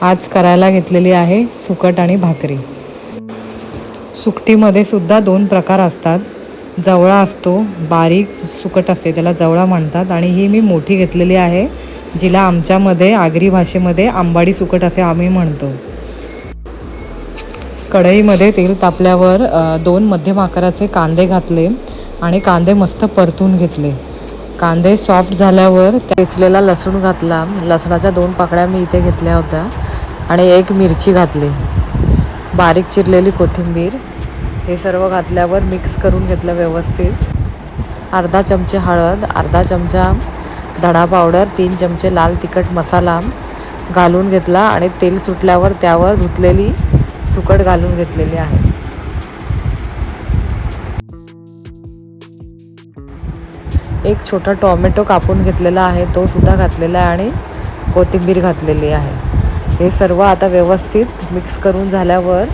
आज करायला घेतलेली आहे सुकट आणि भाकरी. सुकटीमध्ये सुद्धा 2 प्रकार असतात. जवळा असतो, बारीक सुकट असते, त्याला जवळा म्हणतात. आणि ही मी मोठी घेतलेली आहे, जिला आमच्यामध्ये आगरी भाषेमध्ये आंबाडी सुकट असे आम्ही म्हणतो. कढईमध्ये तेल तापल्यावर 2 मध्यम आकाराचे कांदे घातले आणि कांदे मस्त परतून घेतले. कांदे सॉफ्ट झाल्यावर ठेचलेला लसूण घातला. लसणाच्या 2 पाकळ्या मी इथे घेतल्या होत्या आणि 1 मिरची घातली. बारीक चिरलेली कोथिंबीर. हे सर्व घातल्यावर मिक्स करून घेतलं व्यवस्थित. अर्धा चमचे हळद, अर्धा चमचा धणा पावडर, 3 चमचे लाल तिखट मसाला घालून घेतला आणि तेल सुटल्यावर त्यावर धुतलेली सुकट घालून घेतलेली आहे. एक छोटा टोमॅटो कापून घेतलेला आहे, तो सुद्धा घातलेला आहे आणि कोथिंबीर घातलेली आहे. हे सर्व आता व्यवस्थित मिक्स करून झाल्यावर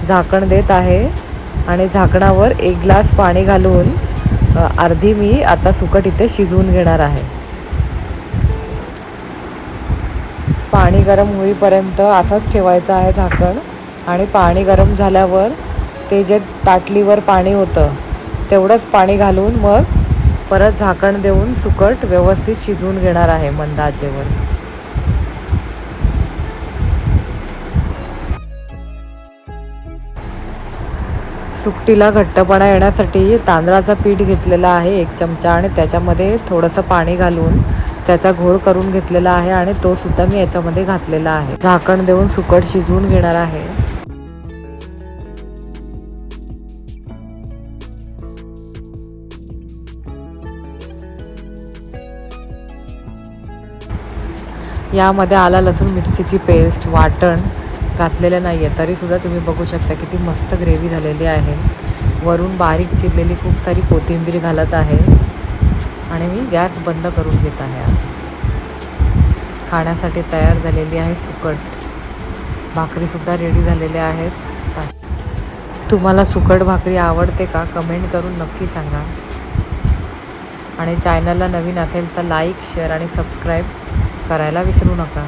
झाकण देत आहे आणि झाकणावर 1 ग्लास पाणी घालून अर्धी मी आता सुकट इथे शिजवून घेणार आहे. पाणी गरम होईपर्यंत असंच ठेवायचं आहे झाकण. आणि पाणी गरम झाल्यावर ते जे ताटलीवर पाणी होतं तेवढंच पाणी घालून मग परत झाकण देऊन सुकट व्यवस्थित शिजवून घेणार आहे मंद आचेवर. सुकटीला घट्टपणा येण्यासाठी तांदळाचं पीठ घेतलेलं आहे 1 चमचा आणि त्याच्यामध्ये थोडंसं पाणी घालून त्याचा घोळ करून घेतलेला आहे आणि तो सुद्धा मी याच्यामध्ये घातलेला आहे. झाकण देऊन सुकट शिजवून घेणार आहे. यामध्ये आला लसूण मिरचीची पेस्ट, वाटण घातलेलं नाही आहे, तरीसुद्धा तुम्ही बघू शकता किती मस्त ग्रेव्ही झालेली आहे. वरून बारीक चिरलेली खूप सारी कोथिंबीर घालत आहे आणि मी गॅस बंद करून घेत आहे. खाण्यासाठी तयार झालेली आहे सुकट. भाकरीसुद्धा रेडी झालेल्या आहेत. तुम्हाला सुकट भाकरी आवडते का? कमेंट करून नक्की सांगा. आणि चॅनलला नवीन असेल तर लाईक, शेअर आणि सबस्क्राईब करायला विसरू नका.